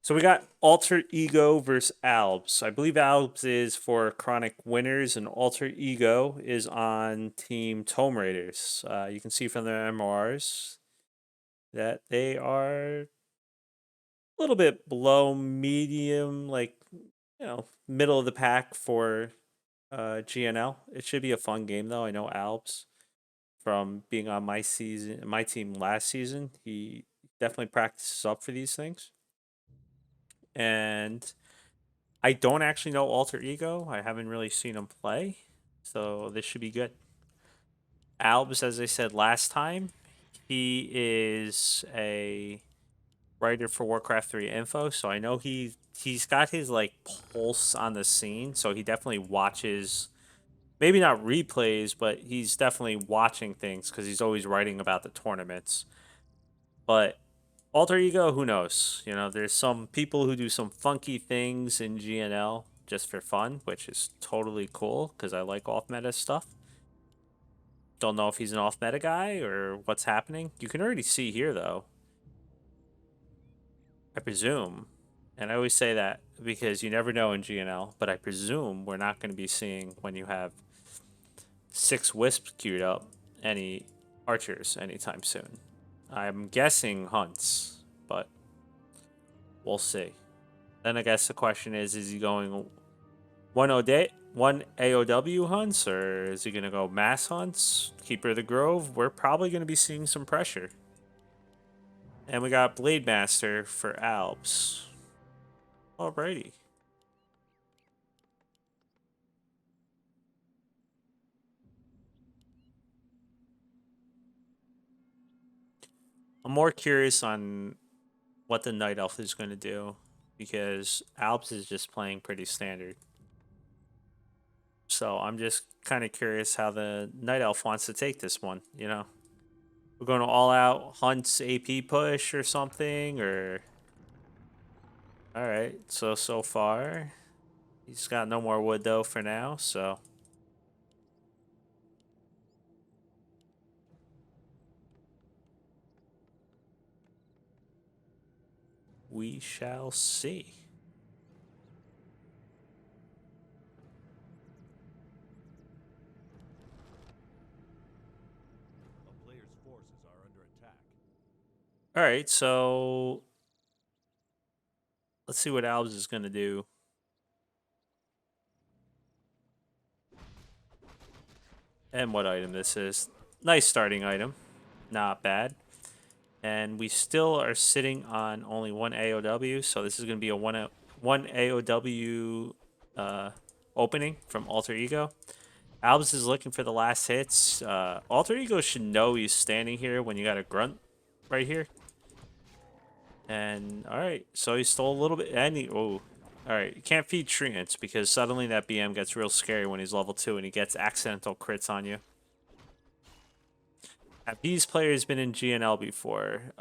So we got AlterEgo versus Albz. I believe Albz is for chronic winners, and AlterEgo is on Team Tome Raiders. You can see from their MRs that they are a little bit below medium, like middle of the pack for GNL. It should be a fun game though. I know Albz from being on my team last season. He definitely practices up for these things, and I don't actually know Alter Ego. I haven't really seen him play, so this should be good. Albs, as I said last time, he is a writer for Warcraft 3 info, so I know he's got his like pulse on the scene, so he definitely watches, maybe not replays, but he's definitely watching things because he's always writing about the tournaments. But Alter Ego, who knows? There's some people who do some funky things in GNL just for fun, which is totally cool because I like off meta stuff. Don't know if he's an off meta guy or what's happening. You can already see here, though, I presume, and I always say that because you never know in GNL, but I presume we're not going to be seeing, when you have 6 wisps queued up, any archers anytime soon. I'm guessing hunts, but we'll see. Then I guess the question is he going one AOW hunts, or is he going to go mass hunts? Keeper of the Grove? We're probably going to be seeing some pressure. And we got Blade Master for Albs. Alrighty. I'm more curious on what the Night Elf is going to do, because Albs is just playing pretty standard. So I'm just kind of curious how the Night Elf wants to take this one, We're going to all out Hunt's AP push or something, or... Alright, so far, he's got no more wood though for now, so... We shall see. A player's forces are under attack. Alright, so... Let's see what Albs is going to do. And what item this is. Nice starting item. Not bad. And we still are sitting on only one AOW, so this is going to be a one AOW opening from Alter Ego. Albz is looking for the last hits. Alter Ego should know he's standing here when you got a grunt right here. And alright, so he stole a little bit. And alright, you can't feed treants because suddenly that BM gets real scary when he's level 2 and he gets accidental crits on you. Have these players been in GNL before?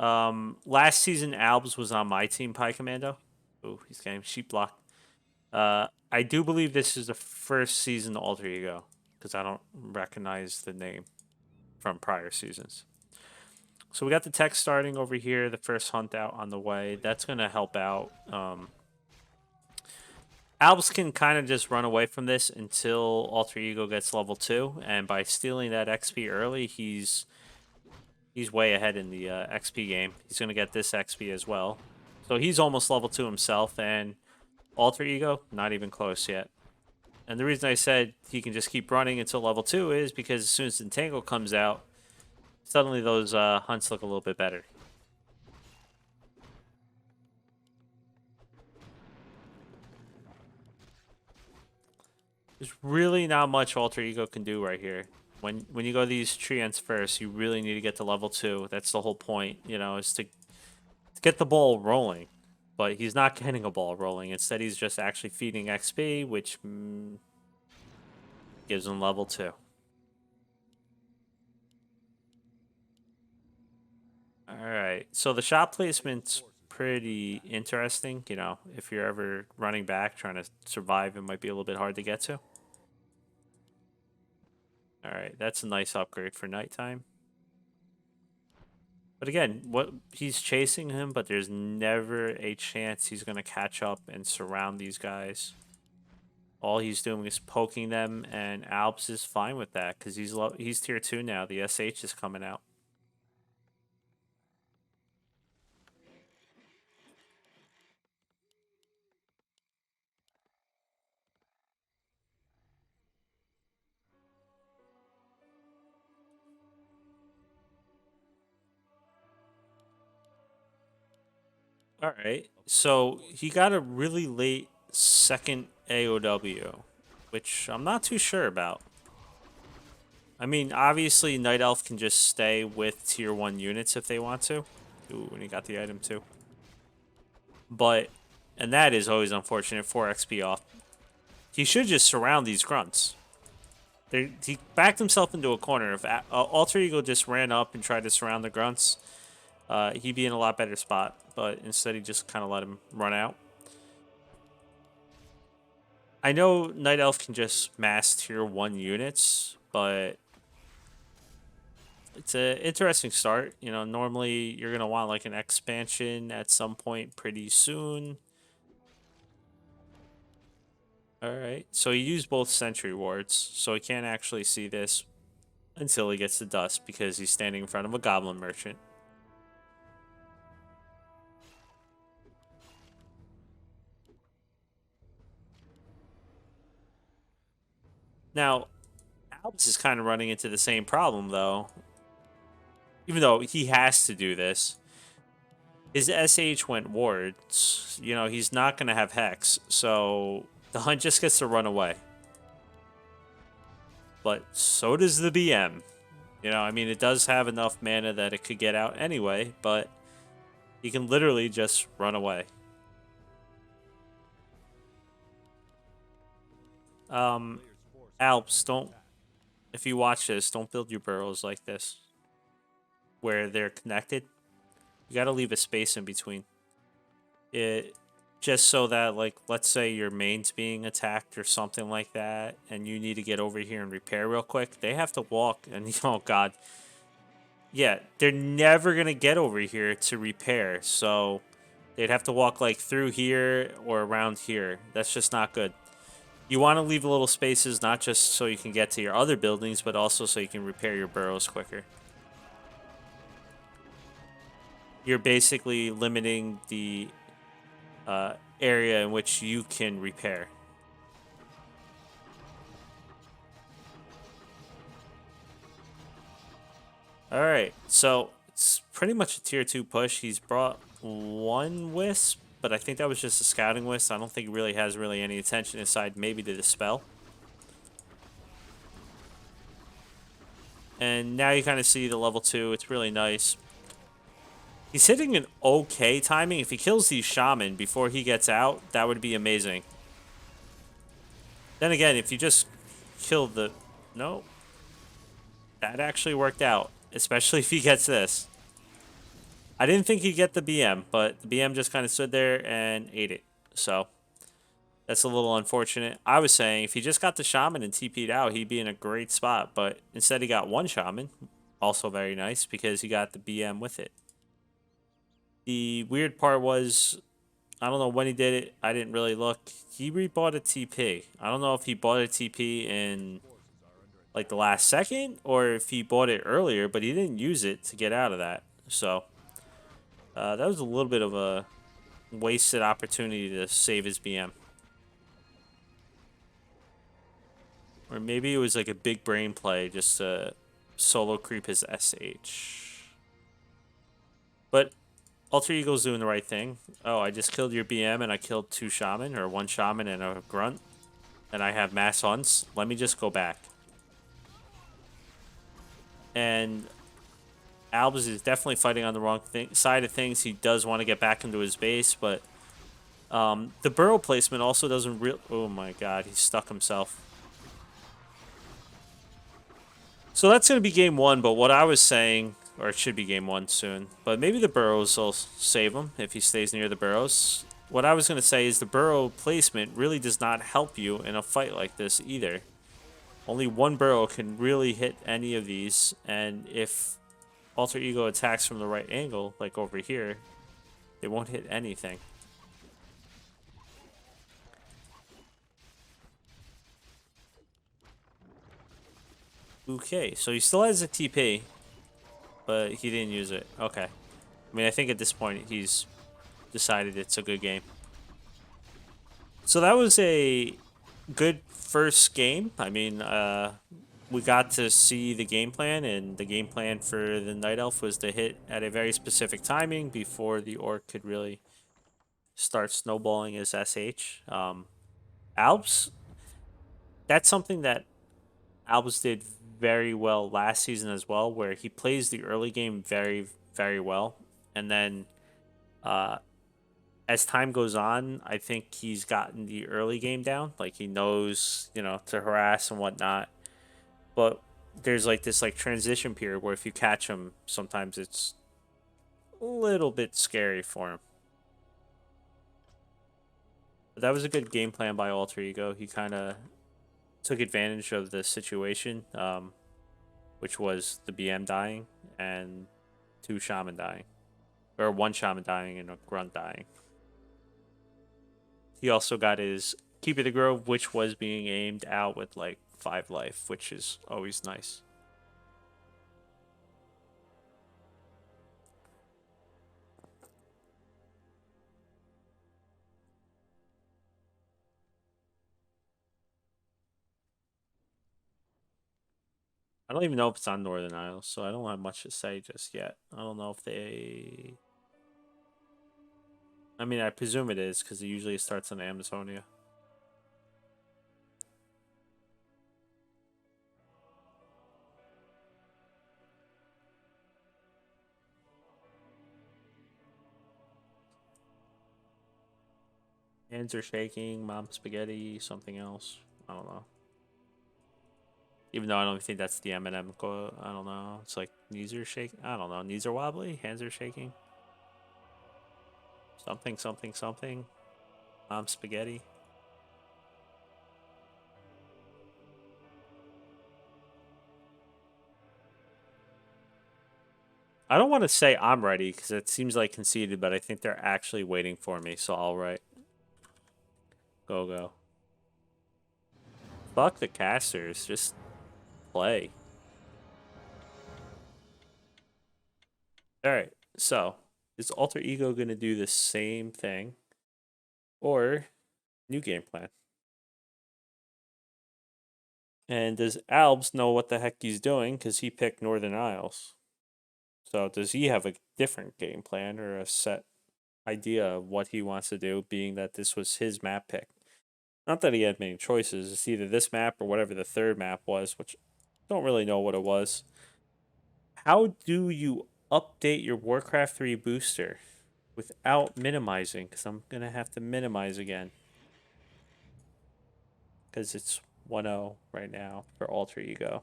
Last season, Albz was on my team, Pie Commando. Oh, he's getting sheep blocked. I do believe this is the first season of Alter Ego because I don't recognize the name from prior seasons. So we got the tech starting over here, the first hunt out on the way. That's going to help out. Albz can kind of just run away from this until Alter Ego gets level 2. And by stealing that XP early, he's way ahead in the XP game. He's going to get this XP as well. So he's almost level 2 himself. And Alter Ego, not even close yet. And the reason I said he can just keep running until level 2 is because as soon as Entangle comes out, suddenly those hunts look a little bit better. There's really not much Alter Ego can do right here. When you go these treants first, you really need to get to level 2. That's the whole point, is to get the ball rolling. But he's not getting a ball rolling. Instead, he's just actually feeding XP, which gives him level 2. Alright, so the shot placement's pretty interesting. If you're ever running back, trying to survive, it might be a little bit hard to get to. Alright, that's a nice upgrade for nighttime. But again, what he's chasing him, but there's never a chance he's gonna catch up and surround these guys. All he's doing is poking them, and Albz is fine with that because he's tier 2 now. The SH is coming out. All right, so he got a really late second AOW, which I'm not too sure about. I mean, obviously, Night Elf can just stay with tier 1 units if they want to. Ooh, and he got the item too. But, and that is always unfortunate, 4 XP off. He should just surround these grunts. He backed himself into a corner. If AlterEgo just ran up and tried to surround the grunts, he'd be in a lot better spot. But instead, he just kind of let him run out. I know Night Elf can just mass tier 1 units, but it's an interesting start. You know, normally you're going to want like an expansion at some point pretty soon. All right, so he used both sentry wards, so he can't actually see this until he gets the dust because he's standing in front of a goblin merchant. Now, Albz is kind of running into the same problem though. Even though he has to do this, his SH went wards. You know, he's not going to have Hex, so the hunt just gets to run away. But so does the BM. You know, I mean, it does have enough mana that it could get out anyway, but he can literally just run away. Alps, don't, if you watch this, don't build your burrows like this, where they're connected. You got to leave a space in between. It just so that, like, let's say your main's being attacked or something like that, and you need to get over here and repair real quick. They have to walk, and oh god, yeah, they're never gonna get over here to repair. So they'd have to walk like through here or around here. That's just not good. You want to leave little spaces, not just so you can get to your other buildings, but also so you can repair your burrows quicker. You're basically limiting the area in which you can repair. All right, so it's pretty much a tier 2 push. He's brought one wisp, but I think that was just a scouting wisp. I don't think he really has any attention aside maybe to dispel. And now you kind of see the level 2. It's really nice. He's hitting an okay timing. If he kills these shaman before he gets out, that would be amazing. Then again, if you just kill the... No. That actually worked out. Especially if he gets this. I didn't think he'd get the BM, but the BM just kind of stood there and ate it. So, that's a little unfortunate. I was saying, if he just got the shaman and TP'd out, he'd be in a great spot. But instead he got one shaman. Also very nice, because he got the BM with it. The weird part was, I don't know when he did it. I didn't really look. He rebought a TP. I don't know if he bought a TP in like the last second or if he bought it earlier, but he didn't use it to get out of that. So that was a little bit of a wasted opportunity to save his BM. Or maybe it was like a big brain play just to solo creep his SH. But AlterEgo's doing the right thing. Oh, I just killed your BM and I killed 2 shaman, or 1 shaman and a grunt. And I have mass hunts. Let me just go back. And Albz is definitely fighting on the wrong side of things. He does want to get back into his base, but the burrow placement also doesn't real... Oh my god, he stuck himself. So that's going to be game 1, but what I was saying... Or it should be game 1 soon. But maybe the burrows will save him if he stays near the burrows. What I was going to say is the burrow placement really does not help you in a fight like this either. Only one burrow can really hit any of these. And if Alter Ego attacks from the right angle, like over here, they won't hit anything. Okay, so he still has a TP, but he didn't use it. Okay. I mean, I think at this point he's decided it's a good game. So that was a good first game. I mean, we got to see the game plan, and the game plan for the Night Elf was to hit at a very specific timing before the Orc could really start snowballing his SH. Albz, that's something that Albz did very well last season as well, where he plays the early game very, very well. And then uh, as time goes on, I think he's gotten the early game down. Like he knows, to harass and whatnot. But there's like this like transition period where if you catch him, sometimes it's a little bit scary for him. But that was a good game plan by Alter Ego. He kind of took advantage of the situation, which was the BM dying and 2 shaman dying, or 1 shaman dying and a grunt dying. He also got his Keep It the Grove, which was being aimed out with like 5 life, which is always nice. I don't even know if it's on Northern Isles, so I don't have much to say just yet. I don't know if they. I mean, I presume it is because it usually starts on Amazonia. Hands are shaking, mom spaghetti, something else. I don't know. Even though I don't think that's the Eminem quote. I don't know. It's like knees are shaking. I don't know. Knees are wobbly, hands are shaking. Something, something, something. Mom spaghetti. I don't want to say I'm ready because it seems like conceded, but I think they're actually waiting for me, so I'll write. Go, go. Fuck the casters. Just play. Alright, so is Alter Ego going to do the same thing? Or new game plan? And does Albz know what the heck he's doing because he picked Northern Isles? So does he have a different game plan or a set idea of what he wants to do, being that this was his map pick? Not that he had many choices. It's either this map or whatever the third map was, which I don't really know what it was. How do you update your Warcraft 3 booster without minimizing? Because I'm going to have to minimize again. Because it's 1-0 right now for Alter Ego.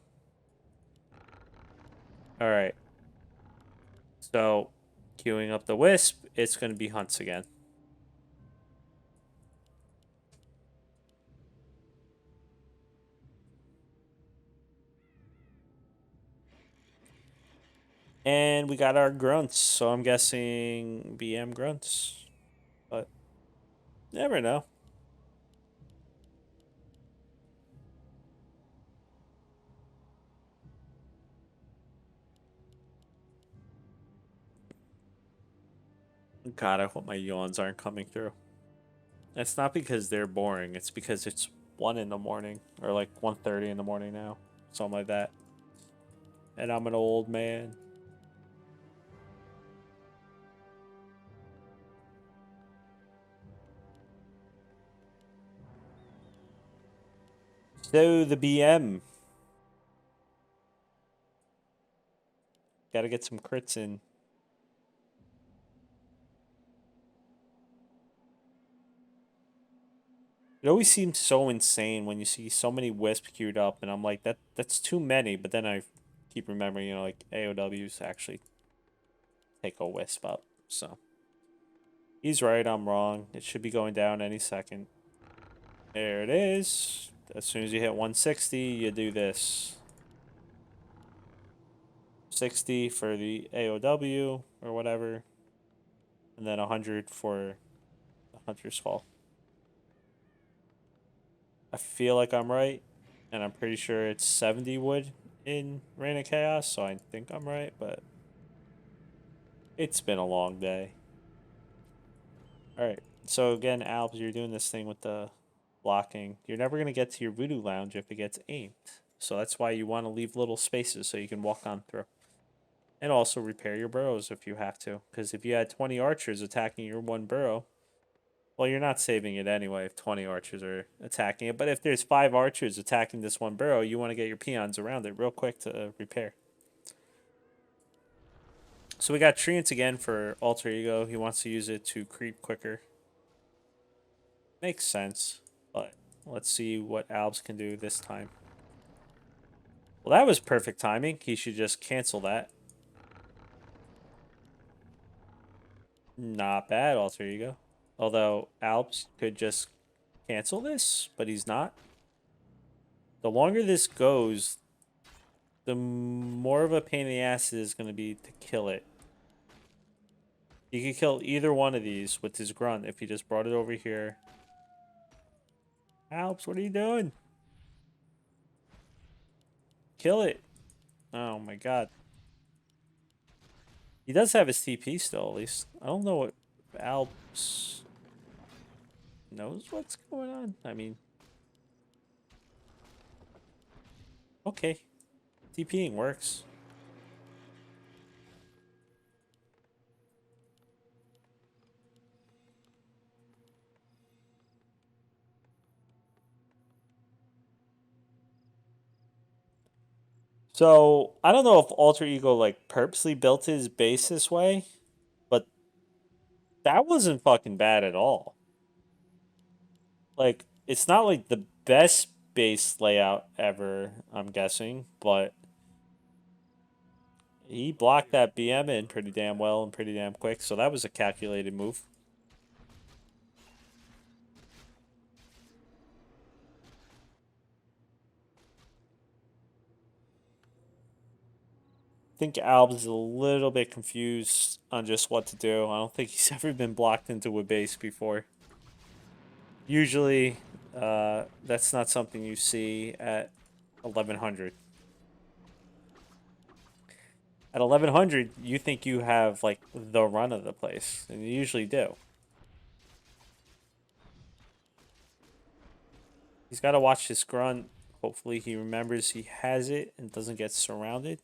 Alright. So, queuing up the Wisp, it's going to be Hunts again. And we got our grunts, so I'm guessing BM grunts. But never know. God, I hope my yawns aren't coming through. It's not because they're boring, it's because it's 1 in the morning, or like 1:30 in the morning now. Something like that. And I'm an old man. So the BM. Gotta get some crits in. It always seems so insane when you see so many wisps queued up, and I'm like, that's too many. But then I keep remembering, like AOWs actually take a wisp up. So he's right, I'm wrong. It should be going down any second. There it is. As soon as you hit 160, you do this. 60 for the AOW or whatever, and then 100 for the Hunter's Fall. I feel like I'm right, and I'm pretty sure it's 70 wood in Reign of Chaos, so I think I'm right, but it's been a long day. Alright, so again, Albz, you're doing this thing with the blocking. You're never going to get to your Voodoo Lounge if it gets aimed. So that's why you want to leave little spaces so you can walk on through. And also repair your burrows if you have to. Because if you had 20 archers attacking your one burrow, well, you're not saving it anyway if 20 archers are attacking it. But if there's 5 archers attacking this one burrow, you want to get your peons around it real quick to repair. So we got Treants again for AlterEgo. He wants to use it to creep quicker. Makes sense. But let's see what Albz can do this time. Well, that was perfect timing. He should just cancel that. Not bad, AlterEgo. Although Albz could just cancel this, but he's not. The longer this goes, the more of a pain in the ass it is going to be to kill it. He could kill either one of these with his grunt if he just brought it over here. Albz, what are you doing? Kill it. Oh my god. He does have his TP still, at least. I don't know what Albz knows what's going on. I mean, okay. TPing works. So, I don't know if AlterEgo, like, purposely built his base this way, but that wasn't fucking bad at all. Like, it's not, like, the best base layout ever, I'm guessing, but he blocked that BM in pretty damn well and pretty damn quick, so that was a calculated move. I think Albz is a little bit confused on just what to do. I don't think he's ever been blocked into a base before. Usually, that's not something you see at 1100. At 1100, you think you have, like, the run of the place, and you usually do. He's got to watch his grunt. Hopefully he remembers he has it and doesn't get surrounded.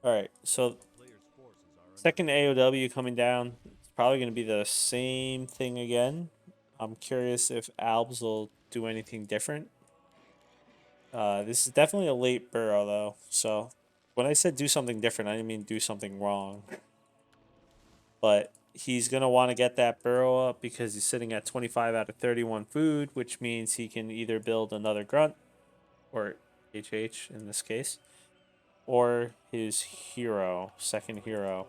Alright, so second AOW coming down. It's probably going to be the same thing again. I'm curious if Albz will do anything different. This is definitely a late burrow, though. So when I said do something different, I didn't mean do something wrong. But he's going to want to get that burrow up because he's sitting at 25 out of 31 food, which means he can either build another grunt, or HH in this case, or his hero, second hero.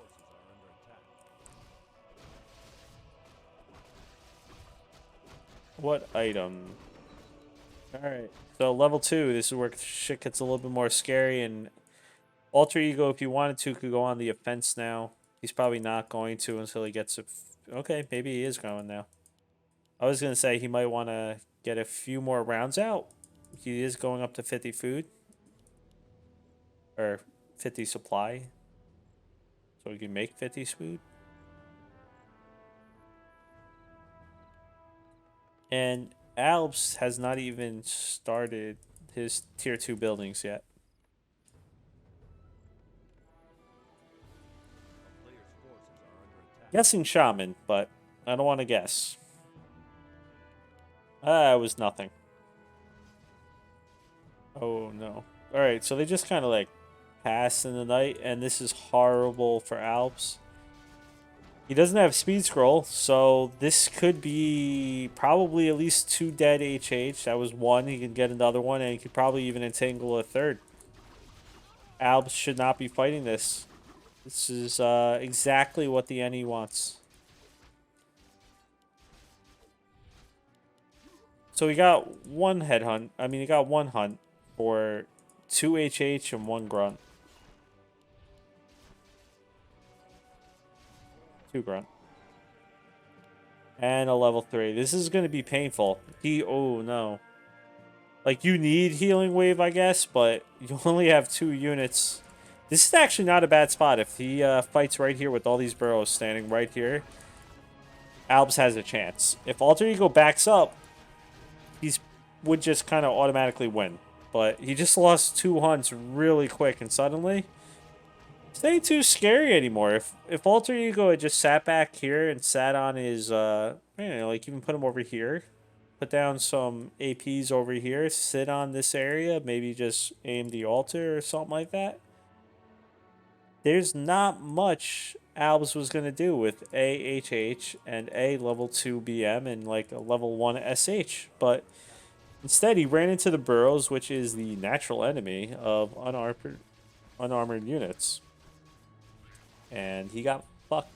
What item? Alright, so level 2, this is where shit gets a little bit more scary, and AlterEgo, if you wanted to, could go on the offense now. He's probably not going to until he gets a... Okay, maybe he is going now. I was going to say he might want to get a few more rounds out. He is going up to 50 food. Or 50 supply. So he can make 50 food. And Albz has not even started his tier 2 buildings yet. Guessing shaman, but I don't want to guess. It was nothing. Oh no. Alright, so they just kind of like pass in the night, and this is horrible for Albz. He doesn't have speed scroll, so this could be probably at least 2 dead HH. That was 1. He can get another one, and he could probably even entangle a third. Albz should not be fighting this. This is exactly what the NE wants. So he got one headhunt. I mean, he got one hunt for 2 HH and 1 grunt. 2 grunt. And a level 3. This is going to be painful. Oh no. Like, you need healing wave, I guess, but you only have 2 units. This is actually not a bad spot. If he fights right here with all these burrows standing right here, Albz has a chance. If AlterEgo backs up, he's would just kind of automatically win. But he just lost 2 hunts really quick, and suddenly this ain't too scary anymore. If AlterEgo had just sat back here and sat on his like even put him over here, put down some APs over here, sit on this area, maybe just aim the altar or something like that. There's not much Albz was going to do with AHH and a level 2 BM and like a level 1 SH. But instead, he ran into the burrows, which is the natural enemy of unarmored units. And he got fucked.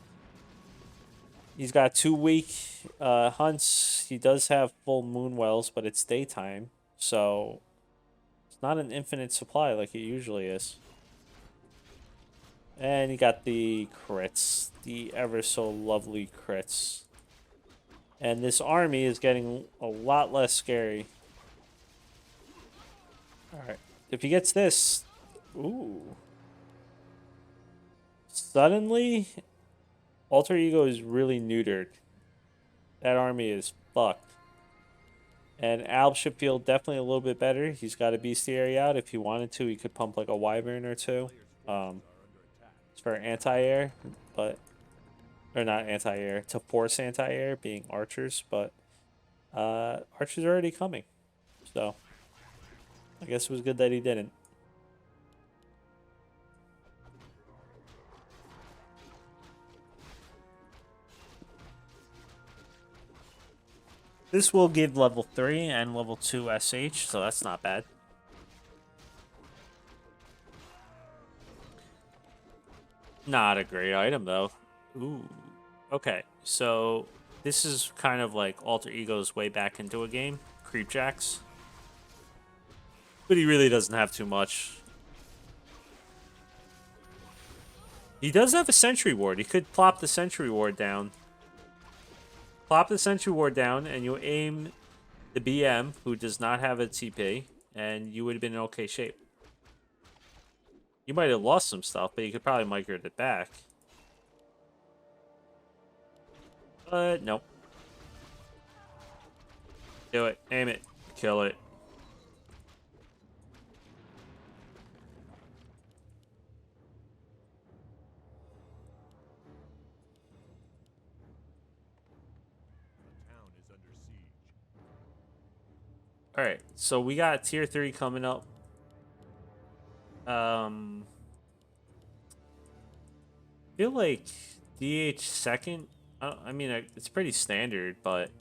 He's got 2 weak hunts. He does have full moon wells, but it's daytime. So it's not an infinite supply like it usually is. And he got the crits, the ever so lovely crits. And this army is getting a lot less scary. Alright, if he gets this, ooh. Suddenly, AlterEgo is really neutered. That army is fucked. And Albz should feel definitely a little bit better. He's got a bestiary out. If he wanted to, he could pump like a wyvern or 2. It's for anti-air, but or not anti-air, to force anti-air, being archers, but archers are already coming. So I guess it was good that he didn't. This will give level 3 and level 2 SH, so that's not bad. Not a great item, though. Ooh. Okay, so this is kind of like AlterEgo's way back into a game. Creepjacks. But he really doesn't have too much. He does have a sentry ward. He could plop the sentry ward down. Plop the sentry ward down, and you aim the BM, who does not have a TP, and you would have been in okay shape. You might have lost some stuff, but you could probably migrate it back. But nope. Do it. Aim it. Kill it. Alright, so we got tier 3 coming up. I feel like DH second. I mean, it's pretty standard, but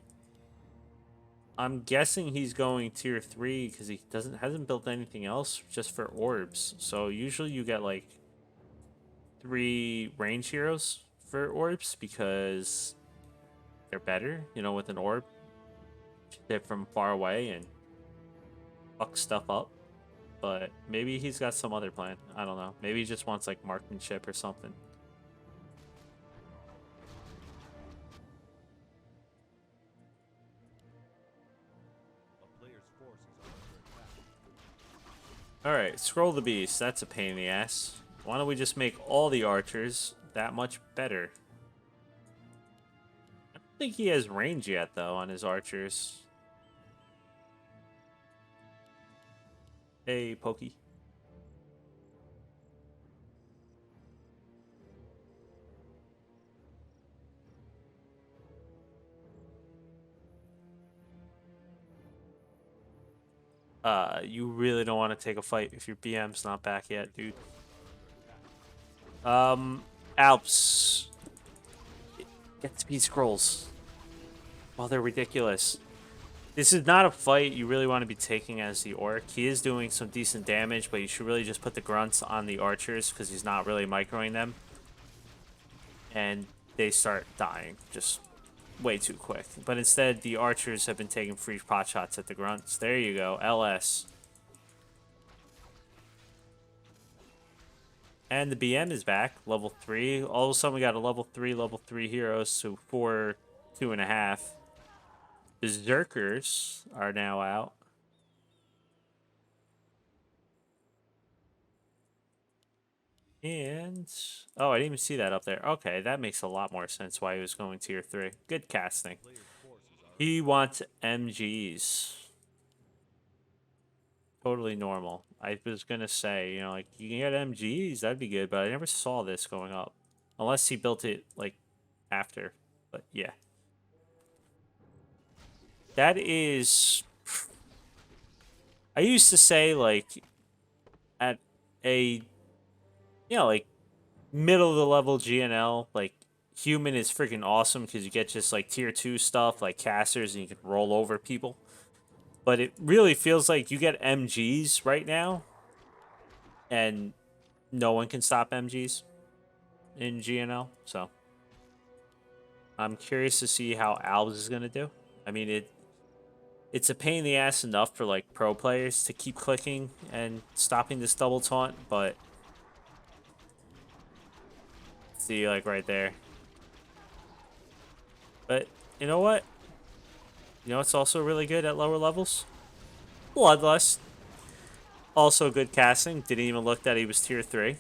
I'm guessing he's going tier 3 because he hasn't built anything else just for orbs. So usually you get like 3 range heroes for orbs because they're better, you know, with an orb. Hit from far away and fuck stuff up. But maybe he's got some other plan. I don't know. Maybe he just wants like marksmanship or something. Alright, scroll the beast. That's a pain in the ass. Why don't we just make all the archers that much better? I don't think he has range yet, though, on his archers. Hey, Pokey. You really don't want to take a fight if your BM's not back yet, dude. Albz. Get speed scrolls. Oh, they're ridiculous. This is not a fight you really want to be taking as the orc. He is doing some decent damage, but you should really just put the grunts on the archers because he's not really microing them. And they start dying just way too quick. But instead, the archers have been taking free pot shots at the grunts. There you go, LS. And the BM is back, level 3. All of a sudden, we got a level 3 heroes, so 4, 2.5. Berserkers are now out. And oh, I didn't even see that up there. Okay, that makes a lot more sense why he was going tier 3. Good casting. Player's forces are He wants MGs. Totally normal. I was gonna say, like you can get MGs, that'd be good, but I never saw this going up. Unless he built it like after. But yeah. That is I used to say like at a like middle of the level GNL, like human is freaking awesome because you get just like tier 2 stuff like casters and you can roll over people. But it really feels like you get MGs right now and no one can stop MGs in GNL. So I'm curious to see how Albz is gonna do. I mean it's a pain in the ass enough for like pro players to keep clicking and stopping this double taunt, but see like right there. But you know what? You know it's also really good at lower levels? Bloodlust. Also good casting. Didn't even look that he was tier 3.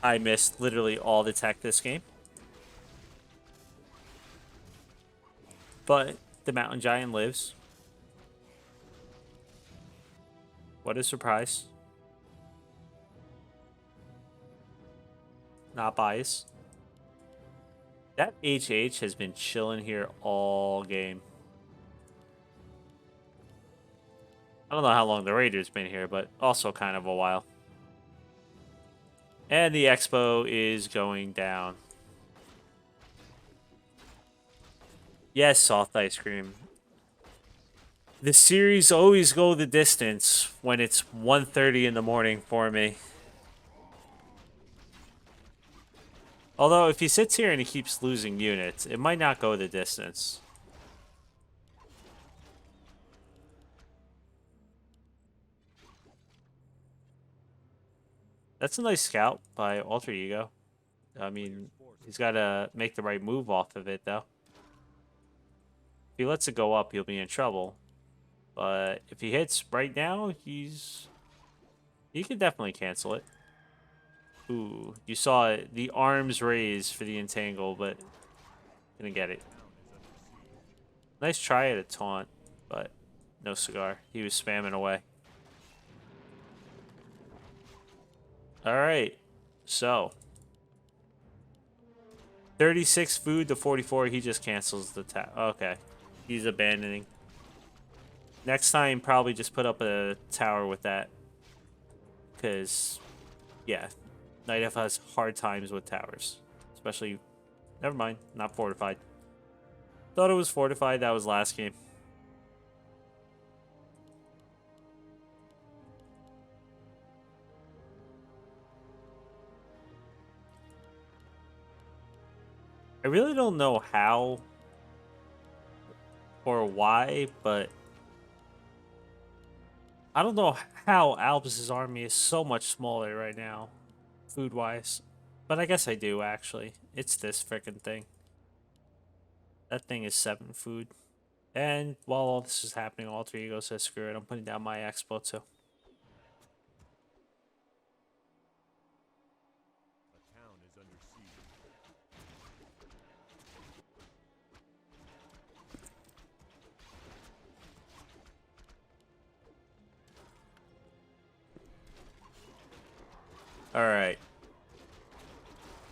I missed literally all the tech this game. But the Mountain Giant lives. What a surprise. Not biased. That HH has been chilling here all game. I don't know how long the Raider's been here, but also kind of a while. And the Expo is going down. Yes, soft ice cream. The series always go the distance when it's 1:30 in the morning for me. Although, if he sits here and he keeps losing units, it might not go the distance. That's a nice scout by AlterEgo. I mean, he's got to make the right move off of it, though. If he lets it go up, he'll be in trouble. But if he hits right now, he can definitely cancel it. Ooh, you saw it. The arms raised for the entangle, but didn't get it. Nice try at a taunt, but no cigar. He was spamming away. All right, so 36 food to 44. He just cancels the tap. Okay, he's abandoning. Next time, probably just put up a tower with that, because yeah, Night Elf has hard times with towers, especially. Never mind, not fortified. Thought it was fortified. That was last game. I really don't know how or why, but I don't know how Albz's army is so much smaller right now, food-wise. But I guess I do, actually. It's this frickin' thing. That thing is 7 food. And while all this is happening, AlterEgo says, screw it, I'm putting down my Expo too. A town is under siege. Alright.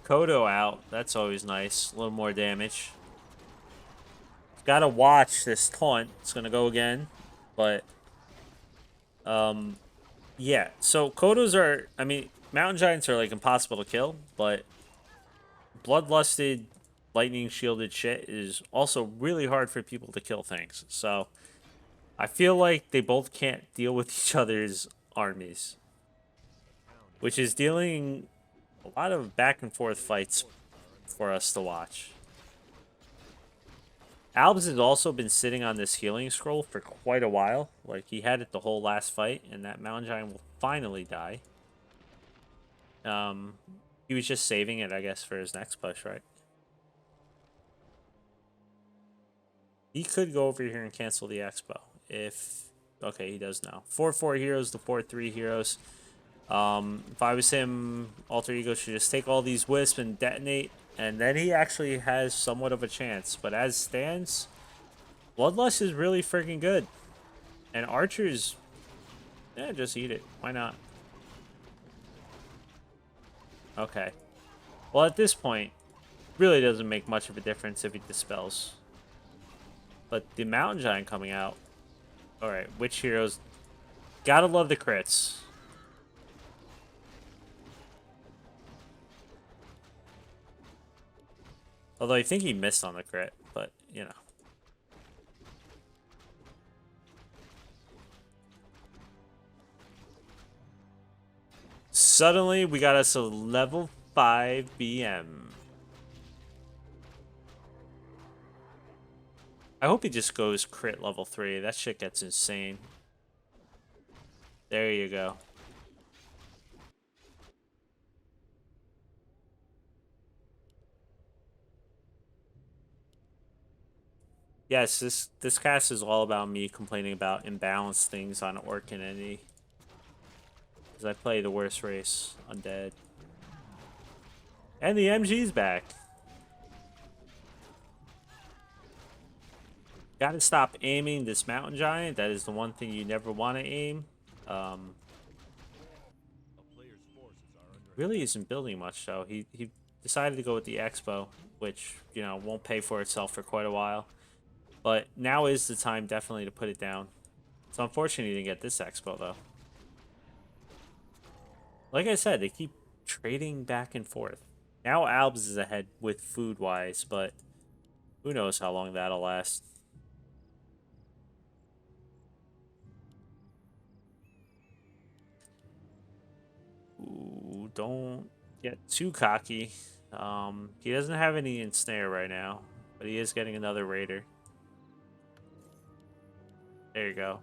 Kodo out. That's always nice. A little more damage. Gotta watch this taunt. It's gonna go again. But, yeah. So, Kodos are, I mean, Mountain Giants are, like, impossible to kill. But Bloodlusted, lightning shielded shit is also really hard for people to kill things. So, I feel like they both can't deal with each other's armies. Which is dealing a lot of back and forth fights for us to watch. Albz has also been sitting on this healing scroll for quite a while. Like, he had it the whole last fight, and that Mountain Giant will finally die. He was just saving it, I guess, for his next push, right? He could go over here and cancel the expo if... Okay, he does now. 4-4 heroes to 4-3 heroes. If I was him, AlterEgo should just take all these wisps and detonate, and then he actually has somewhat of a chance. But as stands, Bloodlust is really freaking good. And Archers, yeah, just eat it. Why not? Okay. Well, at this point, really doesn't make much of a difference if he dispels. But the Mountain Giant coming out. Alright, which heroes? Gotta love the crits. Although I think he missed on the crit, but, you know. Suddenly, we got us a level 5 BM. I hope he just goes crit level 3. That shit gets insane. There you go. Yes, this cast is all about me complaining about imbalanced things on Orc and Entity. Because I play the worst race, Undead. And the MG's back. Gotta stop aiming this Mountain Giant. That is the one thing you never want to aim. Really isn't building much, though. He decided to go with the Expo, which, you know, won't pay for itself for quite a while. But now is the time, definitely, to put it down. It's unfortunate he didn't get this Expo, though. Like I said, they keep trading back and forth. Now Albz is ahead with food-wise, but who knows how long that'll last. Ooh, don't get too cocky. He doesn't have any ensnare right now, but he is getting another raider. There you go.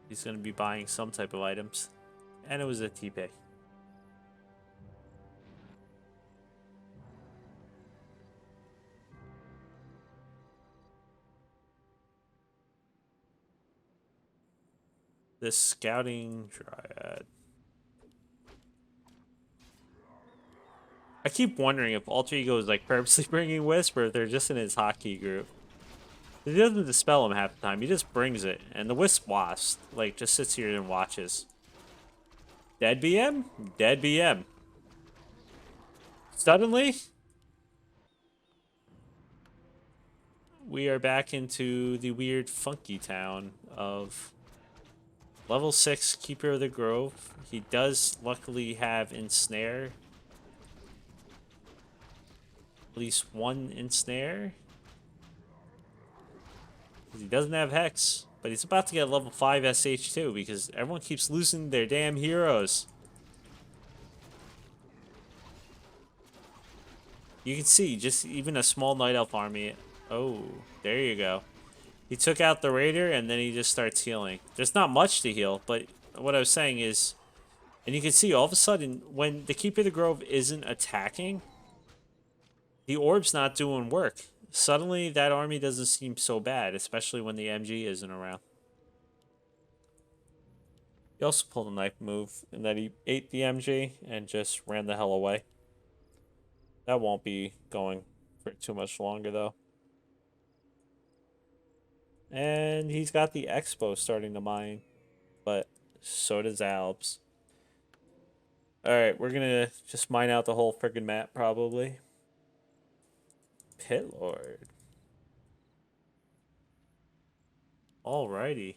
He's going to be buying some type of items. And it was a TP. This scouting dryad. I keep wondering if AlterEgo is like purposely bringing Wisp or if they're just in his hotkey group. He doesn't dispel him half the time. He just brings it. And the Wisp Wasp, like, just sits here and watches. Dead BM? Dead BM. Suddenly, we are back into the weird, funky town of level 6 Keeper of the Grove. He does luckily have Ensnare. At least one Ensnare. He doesn't have Hex, but he's about to get level 5 SH2 because everyone keeps losing their damn heroes. You can see, just even a small Night Elf army. Oh, there you go. He took out the Raider, and then he just starts healing. There's not much to heal, but what I was saying is... And you can see, all of a sudden, when the Keeper of the Grove isn't attacking, the Orb's not doing work. Suddenly, that army doesn't seem so bad, especially when the MG isn't around. He also pulled a knife move, in that he ate the MG and just ran the hell away. That won't be going for too much longer, though. And he's got the Expo starting to mine, but so does Albz. Alright, we're gonna just mine out the whole friggin' map, probably. Pit Lord. Alrighty.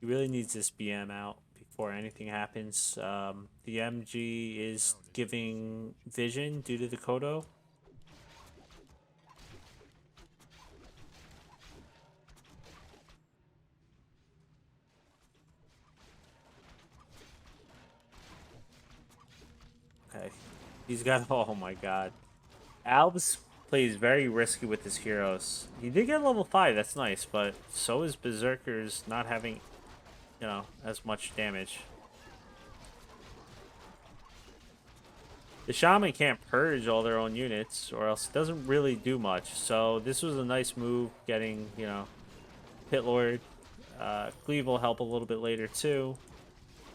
He really needs this BM out before anything happens. The MG is giving vision due to the Kodo. Okay. He's got... Oh my god. Albz plays very risky with his heroes. He did get level 5, that's nice, but so is Berserker's not having as much damage. The shaman can't purge all their own units, or else it doesn't really do much. So this was a nice move, getting, Pit Lord. Cleave will help a little bit later too.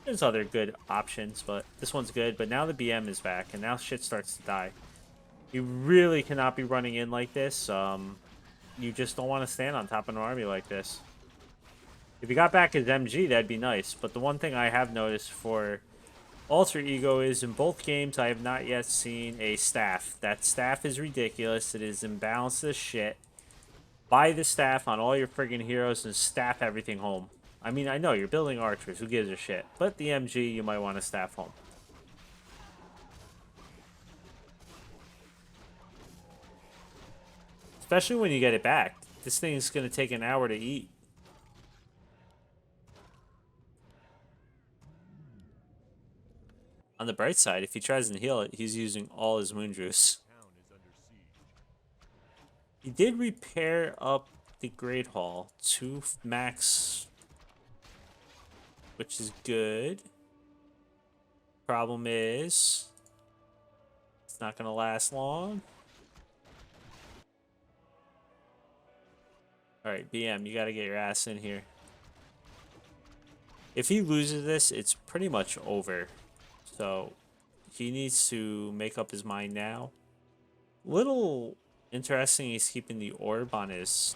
There's other good options, but this one's good. But now the BM is back, and now shit starts to die. You really cannot be running in like this. You just don't want to stand on top of an army like this. If you got back his MG, that'd be nice. But the one thing I have noticed for AlterEgo is in both games, I have not yet seen a staff. That staff is ridiculous. It is imbalanced as shit. Buy the staff on all your friggin' heroes and staff everything home. I mean, I know you're building archers. Who gives a shit? But the MG, you might want to staff home. Especially when you get it back. This thing is going to take an hour to eat. On the bright side, if he tries to heal it, he's using all his moon juice. Town is under siege. He did repair up the Great Hall to max, which is good. Problem is, it's not going to last long. Alright, BM, you got to get your ass in here. If he loses this, it's pretty much over. So, he needs to make up his mind now. Little interesting, he's keeping the orb on his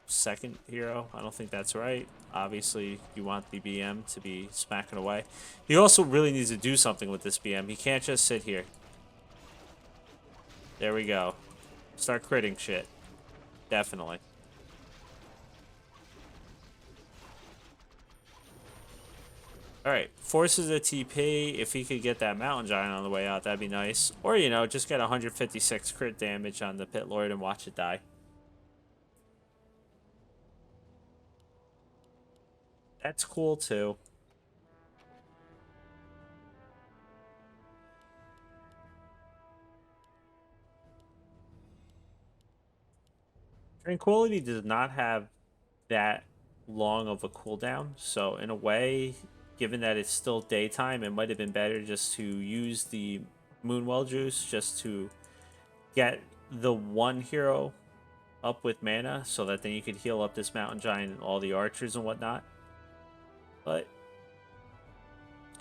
second hero. I don't think that's right. Obviously, you want the BM to be smacking away. He also really needs to do something with this BM. He can't just sit here. There we go. Start critting shit. Definitely. Alright, forces a TP. If he could get that Mountain Giant on the way out, that'd be nice. Or, just get 156 crit damage on the Pit Lord and watch it die. That's cool, too. Tranquility does not have that long of a cooldown, so in a way, given that it's still daytime, it might have been better just to use the Moonwell juice just to get the one hero up with mana, so that then you could heal up this Mountain Giant and all the archers and whatnot. But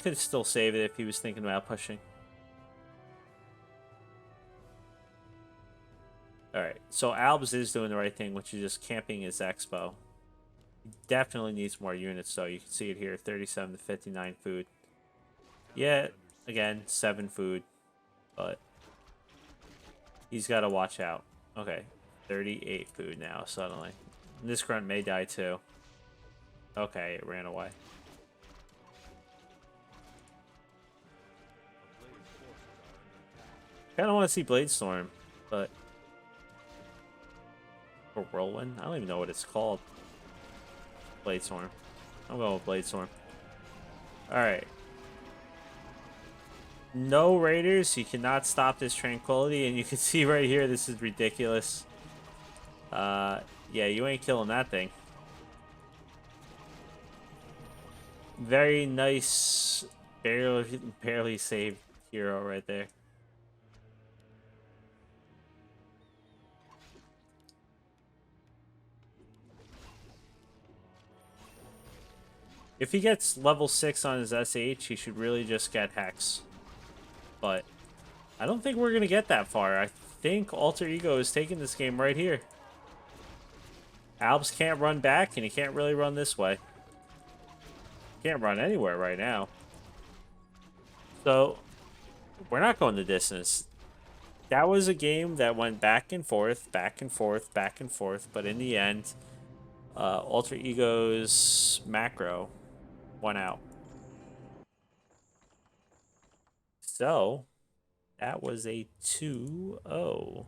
could still save it if he was thinking about pushing. Alright, so Albz is doing the right thing, which is just camping his expo. He definitely needs more units, though. You can see it here, 37 to 59 food. Yeah, again, 7 food, but he's got to watch out. Okay, 38 food now, suddenly. And this grunt may die, too. Okay, it ran away. Kind of want to see Bladestorm, but... Or Whirlwind? I don't even know what it's called. Bladestorm. I'm going with Bladestorm. Alright. No Raiders. You cannot stop this Tranquility. And you can see right here, this is ridiculous. Yeah, you ain't killing that thing. Very nice, barely saved hero right there. If he gets level 6 on his SH, he should really just get Hex. But I don't think we're going to get that far. I think AlterEgo is taking this game right here. Albz can't run back, and he can't really run this way. Can't run anywhere right now. So, we're not going the distance. That was a game that went back and forth, back and forth, back and forth. But in the end, AlterEgo's macro won out. So, that was a 2-0.